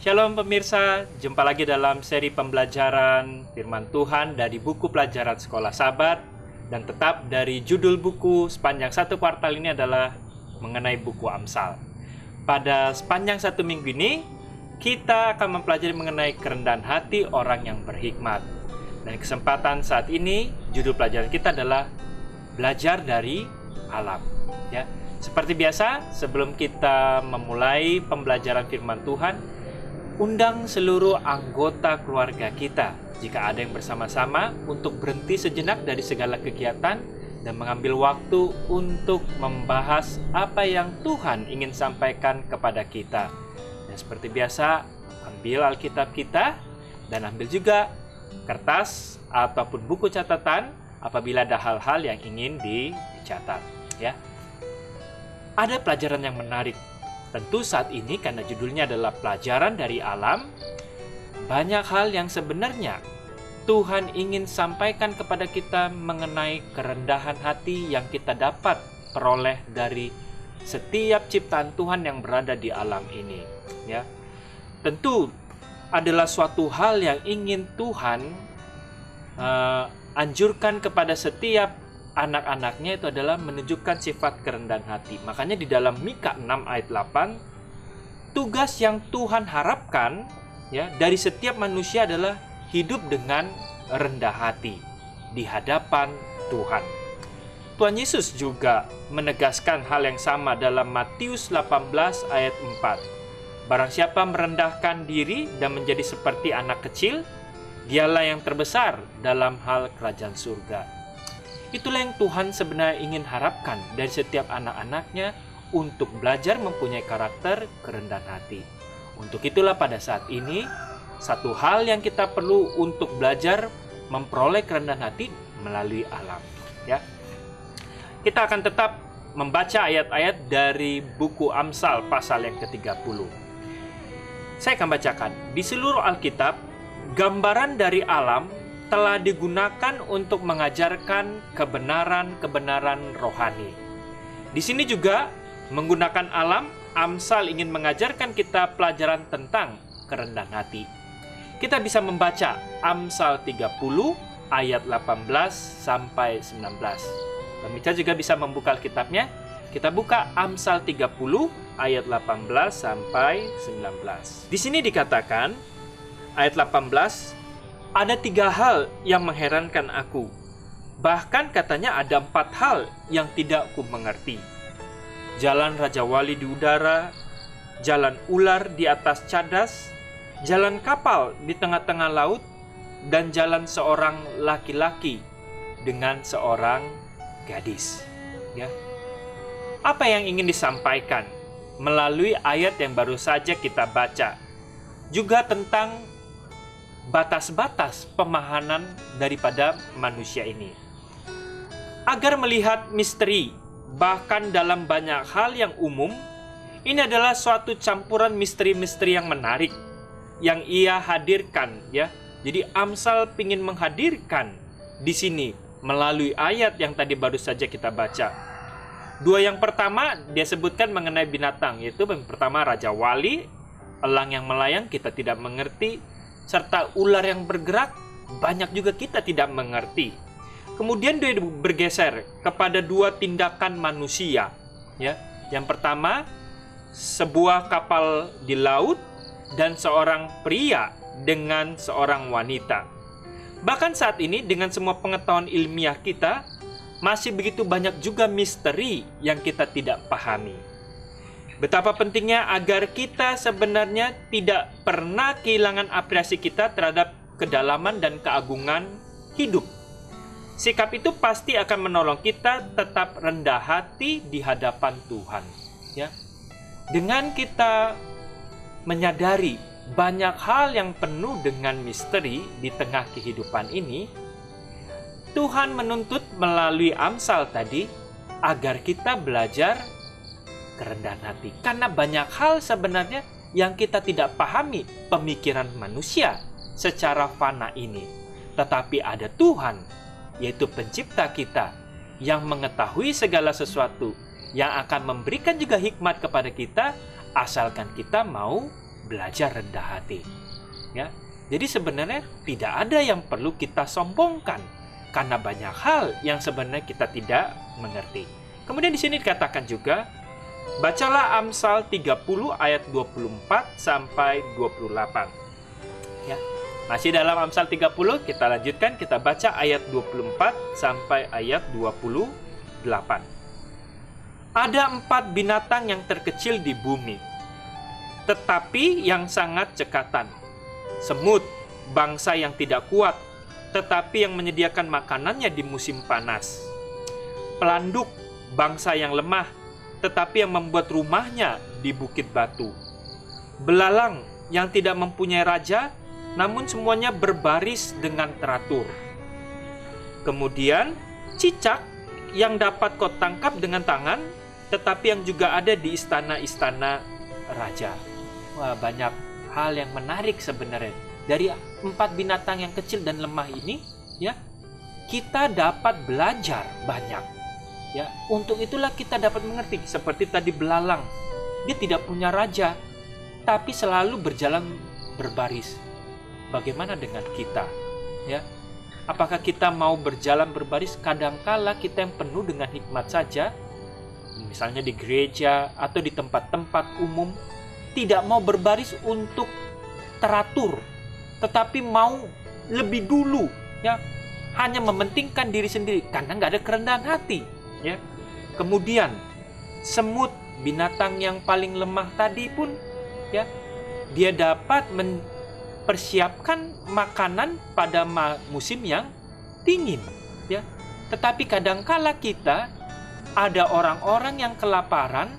Shalom pemirsa, jumpa lagi dalam seri pembelajaran firman Tuhan dari buku pelajaran Sekolah Sabat. Dan tetap dari judul buku sepanjang satu kuartal ini adalah mengenai buku Amsal. Pada sepanjang satu minggu ini, kita akan mempelajari mengenai kerendahan hati orang yang berhikmat. Dan kesempatan saat ini, judul pelajaran kita adalah belajar dari alam. Ya, seperti biasa, sebelum kita memulai pembelajaran firman Tuhan, undang seluruh anggota keluarga kita, jika ada yang bersama-sama, untuk berhenti sejenak dari segala kegiatan dan mengambil waktu untuk membahas apa yang Tuhan ingin sampaikan kepada kita. Dan seperti biasa, ambil Alkitab kita dan ambil juga kertas ataupun buku catatan apabila ada hal-hal yang ingin dicatat. Ya, ada pelajaran yang menarik. Tentu saat ini karena judulnya adalah pelajaran dari alam, banyak hal yang sebenarnya Tuhan ingin sampaikan kepada kita mengenai kerendahan hati yang kita dapat peroleh dari setiap ciptaan Tuhan yang berada di alam ini. Ya, tentu adalah suatu hal yang ingin Tuhan anjurkan kepada setiap anak-anaknya, itu adalah menunjukkan sifat kerendahan hati. Makanya di dalam Mika 6 ayat 8, tugas yang Tuhan harapkan ya dari setiap manusia adalah hidup dengan rendah hati di hadapan Tuhan. Tuhan Yesus juga menegaskan hal yang sama dalam Matius 18 ayat 4. Barang siapa merendahkan diri dan menjadi seperti anak kecil, dialah yang terbesar dalam hal kerajaan surga. Itulah yang Tuhan sebenarnya ingin harapkan dari setiap anak-anaknya untuk belajar mempunyai karakter kerendahan hati. Untuk itulah pada saat ini, satu hal yang kita perlu untuk belajar memperoleh kerendahan hati melalui alam. Ya, kita akan tetap membaca ayat-ayat dari buku Amsal pasal yang ke-30. Saya akan bacakan. Di seluruh Alkitab, gambaran dari alam telah digunakan untuk mengajarkan kebenaran-kebenaran rohani. Di sini juga menggunakan alam, Amsal ingin mengajarkan kita pelajaran tentang kerendahan hati. Kita bisa membaca Amsal 30 ayat 18 sampai 19. Pemirsa juga bisa membuka Alkitabnya. Kita buka Amsal 30 ayat 18 sampai 19. Di sini dikatakan ayat 18, ada 3 hal yang mengherankan aku. Bahkan katanya ada 4 hal yang tidak ku mengerti. Jalan Raja Wali di udara, jalan ular di atas cadas, jalan kapal di tengah-tengah laut, dan jalan seorang laki-laki dengan seorang gadis. Ya. Apa yang ingin disampaikan melalui ayat yang baru saja kita baca? Juga tentang batas-batas pemahaman daripada manusia ini. Agar melihat misteri, bahkan dalam banyak hal yang umum, ini adalah suatu campuran misteri-misteri yang menarik yang ia hadirkan, ya. Jadi Amsal ingin menghadirkan di sini melalui ayat yang tadi baru saja kita baca. 2 yang pertama dia sebutkan mengenai binatang, yaitu yang pertama Raja Wali, elang yang melayang kita tidak mengerti, serta ular yang bergerak, banyak juga kita tidak mengerti. Kemudian dia bergeser kepada 2 tindakan manusia. Ya, yang pertama, sebuah kapal di laut dan seorang pria dengan seorang wanita. Bahkan saat ini dengan semua pengetahuan ilmiah kita, masih begitu banyak juga misteri yang kita tidak pahami. Betapa pentingnya agar kita sebenarnya tidak pernah kehilangan apresiasi kita terhadap kedalaman dan keagungan hidup. Sikap itu pasti akan menolong kita tetap rendah hati di hadapan Tuhan. Ya. Dengan kita menyadari banyak hal yang penuh dengan misteri di tengah kehidupan ini, Tuhan menuntut melalui Amsal tadi agar kita belajar kerendahan hati. Karena banyak hal sebenarnya yang kita tidak pahami pemikiran manusia secara fana ini. Tetapi ada Tuhan, yaitu pencipta kita, yang mengetahui segala sesuatu, yang akan memberikan juga hikmat kepada kita, asalkan kita mau belajar rendah hati. Ya. Jadi sebenarnya tidak ada yang perlu kita sombongkan karena banyak hal yang sebenarnya kita tidak mengerti. Kemudian di sini dikatakan juga, bacalah Amsal 30 ayat 24 sampai 28. Ya. Masih dalam Amsal 30, kita lanjutkan, kita baca ayat 24 sampai ayat 28. Ada 4 binatang yang terkecil di bumi, tetapi yang sangat cekatan. Semut, bangsa yang tidak kuat, tetapi yang menyediakan makanannya di musim panas. Pelanduk, bangsa yang lemah, tetapi yang membuat rumahnya di bukit batu. Belalang yang tidak mempunyai raja, namun semuanya berbaris dengan teratur. Kemudian, cicak yang dapat kau tangkap dengan tangan, tetapi yang juga ada di istana-istana raja. Wah, banyak hal yang menarik sebenarnya. Dari 4 binatang yang kecil dan lemah ini, ya, kita dapat belajar banyak. Ya, untuk itulah kita dapat mengerti. Seperti tadi belalang, dia tidak punya raja, tapi selalu berjalan berbaris. Bagaimana dengan kita? Ya, apakah kita mau berjalan berbaris? Kadangkala kita yang penuh dengan hikmat saja, misalnya di gereja atau di tempat-tempat umum, tidak mau berbaris untuk teratur, tetapi mau lebih dulu, ya, hanya mementingkan diri sendiri karena nggak ada kerendahan hati, ya. Kemudian semut, binatang yang paling lemah tadi pun, ya, dia dapat mempersiapkan makanan pada musim yang dingin, ya. Tetapi kadangkala kita ada orang-orang yang kelaparan,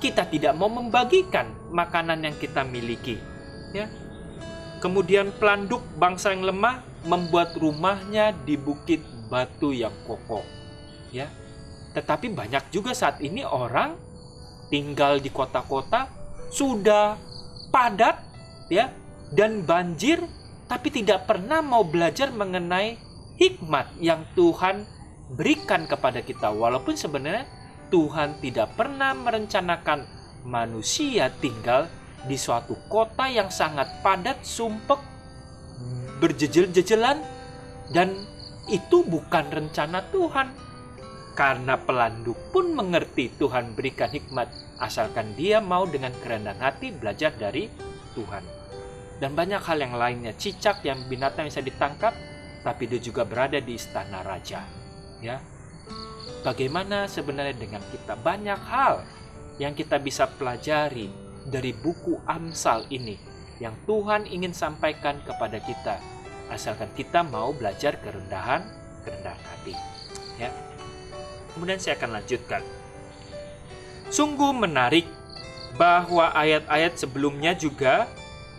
kita tidak mau membagikan makanan yang kita miliki, ya. Kemudian pelanduk, bangsa yang lemah, membuat rumahnya di bukit batu yang kokoh, ya. Tetapi banyak juga saat ini orang tinggal di kota-kota sudah padat, ya, dan banjir, tapi tidak pernah mau belajar mengenai hikmat yang Tuhan berikan kepada kita. Walaupun sebenarnya Tuhan tidak pernah merencanakan manusia tinggal di suatu kota yang sangat padat, sumpek, berjejel-jejelan, dan itu bukan rencana Tuhan. Karena pelanduk pun mengerti Tuhan berikan hikmat, asalkan dia mau dengan kerendahan hati belajar dari Tuhan. Dan banyak hal yang lainnya, cicak yang binatang bisa ditangkap, tapi dia juga berada di istana raja. Ya, bagaimana sebenarnya dengan kita? Banyak hal yang kita bisa pelajari dari buku Amsal ini yang Tuhan ingin sampaikan kepada kita, asalkan kita mau belajar kerendahan hati. Ya. Kemudian saya akan lanjutkan. Sungguh menarik bahwa ayat-ayat sebelumnya juga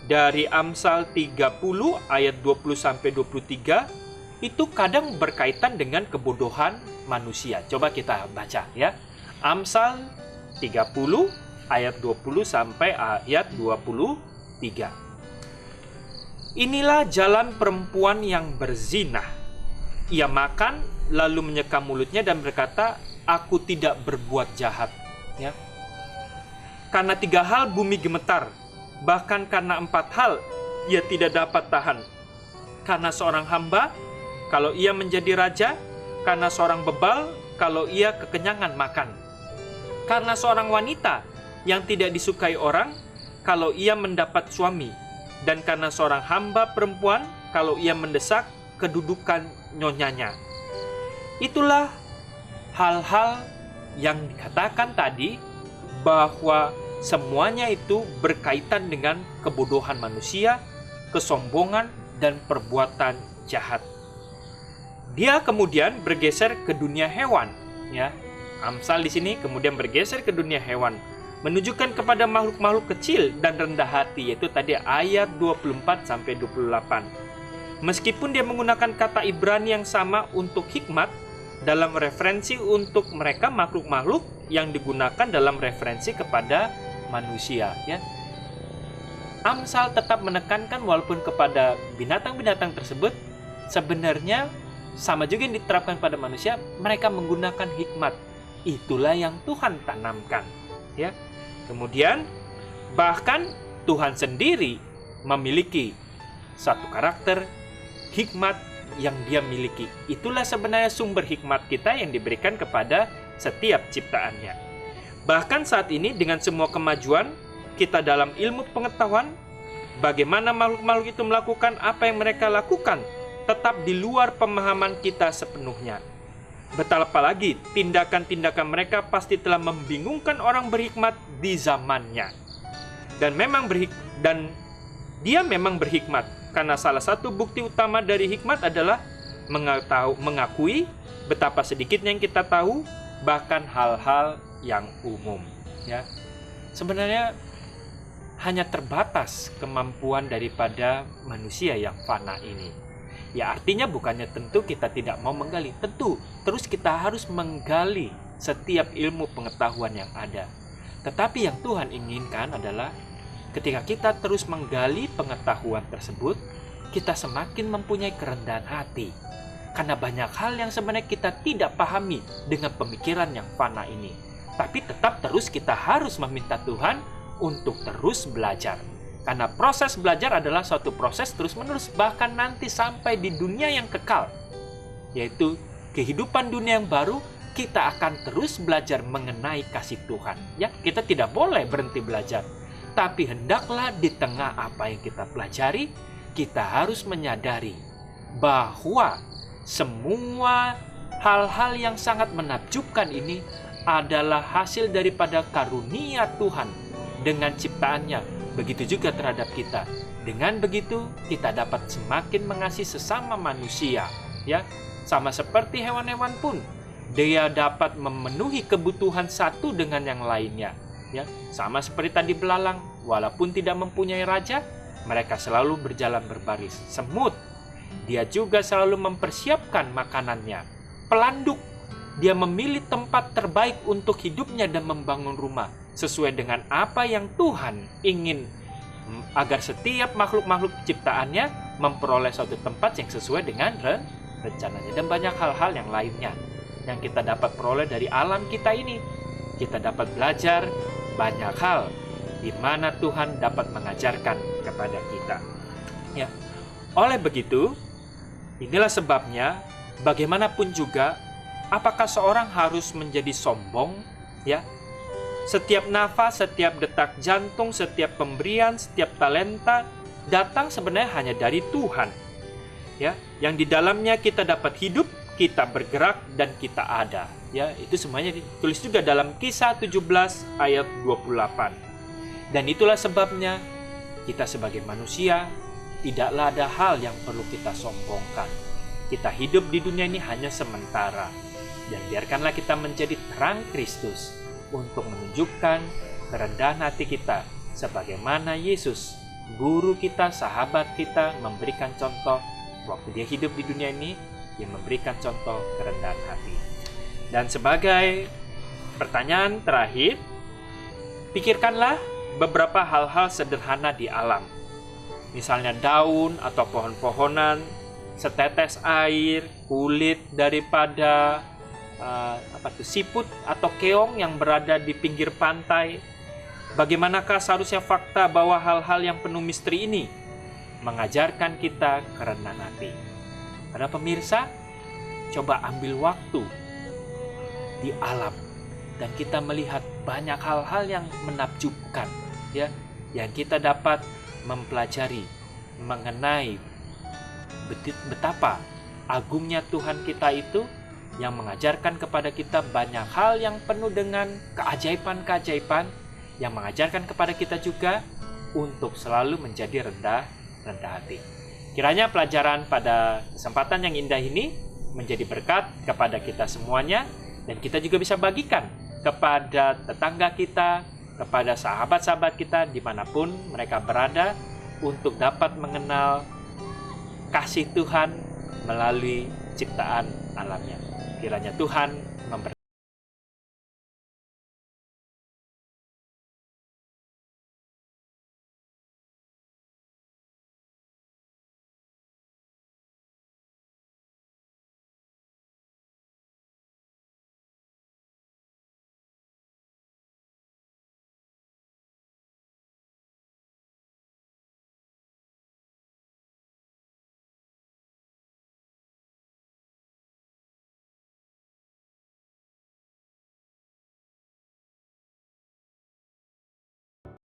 dari Amsal 30 ayat 20 sampai 23 itu kadang berkaitan dengan kebodohan manusia. Coba kita baca, ya. Amsal 30 ayat 20 sampai ayat 23. Inilah jalan perempuan yang berzina. Ia makan lalu menyekam mulutnya dan berkata, aku tidak berbuat jahat. Ya. Karena 3 hal bumi gemetar, bahkan karena 4 hal ia tidak dapat tahan. Karena seorang hamba, kalau ia menjadi raja, karena seorang bebal, kalau ia kekenyangan makan. Karena seorang wanita yang tidak disukai orang, kalau ia mendapat suami. Dan karena seorang hamba perempuan, kalau ia mendesak kedudukan nyonyanya. Itulah hal-hal yang dikatakan tadi, bahwa semuanya itu berkaitan dengan kebodohan manusia, kesombongan, dan perbuatan jahat. Dia kemudian bergeser ke dunia hewan, ya. Amsal di sini kemudian bergeser ke dunia hewan, menunjukkan kepada makhluk-makhluk kecil dan rendah hati, yaitu tadi ayat 24 sampai 28. Meskipun dia menggunakan kata Ibrani yang sama untuk hikmat dalam referensi untuk mereka makhluk-makhluk yang digunakan dalam referensi kepada manusia, ya. Amsal tetap menekankan walaupun kepada binatang-binatang tersebut sebenarnya sama juga yang diterapkan pada manusia, mereka menggunakan hikmat. Itulah yang Tuhan tanamkan, ya. Kemudian bahkan Tuhan sendiri memiliki satu karakter, hikmat yang dia miliki. Itulah sebenarnya sumber hikmat kita yang diberikan kepada setiap ciptaannya. Bahkan saat ini dengan semua kemajuan kita dalam ilmu pengetahuan, bagaimana makhluk-makhluk itu melakukan apa yang mereka lakukan, tetap di luar pemahaman kita sepenuhnya. Betapa lagi tindakan-tindakan mereka pasti telah membingungkan orang berhikmat di zamannya. Dan dia memang berhikmat, karena salah satu bukti utama dari hikmat adalah mengakui betapa sedikitnya yang kita tahu, bahkan hal-hal yang umum. Ya, sebenarnya hanya terbatas kemampuan daripada manusia yang fana ini. Ya, artinya bukannya tentu kita tidak mau menggali, tentu terus kita harus menggali setiap ilmu pengetahuan yang ada. Tetapi yang Tuhan inginkan adalah ketika kita terus menggali pengetahuan tersebut, kita semakin mempunyai kerendahan hati. Karena banyak hal yang sebenarnya kita tidak pahami dengan pemikiran yang fana ini. Tapi tetap terus kita harus meminta Tuhan untuk terus belajar. Karena proses belajar adalah suatu proses terus-menerus, bahkan nanti sampai di dunia yang kekal, yaitu kehidupan dunia yang baru, kita akan terus belajar mengenai kasih Tuhan. Ya, kita tidak boleh berhenti belajar. Tapi hendaklah di tengah apa yang kita pelajari, kita harus menyadari bahwa semua hal-hal yang sangat menakjubkan ini adalah hasil daripada karunia Tuhan dengan ciptaannya. Begitu juga terhadap kita. Dengan begitu, kita dapat semakin mengasihi sesama manusia. Ya, sama seperti hewan-hewan pun, dia dapat memenuhi kebutuhan satu dengan yang lainnya. Ya, sama seperti tadi belalang, walaupun tidak mempunyai raja, mereka selalu berjalan berbaris. Semut, dia juga selalu mempersiapkan makanannya. Pelanduk, dia memilih tempat terbaik untuk hidupnya dan membangun rumah sesuai dengan apa yang Tuhan ingin, agar setiap makhluk-makhluk ciptaannya memperoleh suatu tempat yang sesuai dengan rencananya. Dan banyak hal-hal yang lainnya yang kita dapat peroleh dari alam kita ini. Kita dapat belajar banyak hal di mana Tuhan dapat mengajarkan kepada kita. Ya. Oleh begitu, inilah sebabnya bagaimanapun juga, apakah seorang harus menjadi sombong? Ya, setiap nafas, setiap detak jantung, setiap pemberian, setiap talenta datang sebenarnya hanya dari Tuhan. Ya, yang di dalamnya kita dapat hidup, kita bergerak, dan kita ada. Ya, itu semuanya ditulis juga dalam Kisah 17 ayat 28. Dan itulah sebabnya kita sebagai manusia tidaklah ada hal yang perlu kita sombongkan. Kita hidup di dunia ini hanya sementara. Dan biarkanlah kita menjadi terang Kristus untuk menunjukkan kerendahan hati kita sebagaimana Yesus, guru kita, sahabat kita, memberikan contoh waktu dia hidup di dunia ini. Dia memberikan contoh kerendahan hati. Dan sebagai pertanyaan terakhir, pikirkanlah beberapa hal-hal sederhana di alam. Misalnya daun atau pohon-pohonan, setetes air, kulit daripada siput atau keong yang berada di pinggir pantai. Bagaimanakah seharusnya fakta bahwa hal-hal yang penuh misteri ini mengajarkan kita kerendahan hati? Para pemirsa, coba ambil waktu di alam dan kita melihat banyak hal-hal yang menakjubkan, ya, yang kita dapat mempelajari mengenai betapa agungnya Tuhan kita itu, yang mengajarkan kepada kita banyak hal yang penuh dengan keajaiban-keajaiban, yang mengajarkan kepada kita juga untuk selalu menjadi rendah hati. Kiranya pelajaran pada kesempatan yang indah ini menjadi berkat kepada kita semuanya, dan kita juga bisa bagikan kepada tetangga kita, kepada sahabat-sahabat kita dimanapun mereka berada, untuk dapat mengenal kasih Tuhan melalui ciptaan alamnya. Kiranya Tuhan memberkati.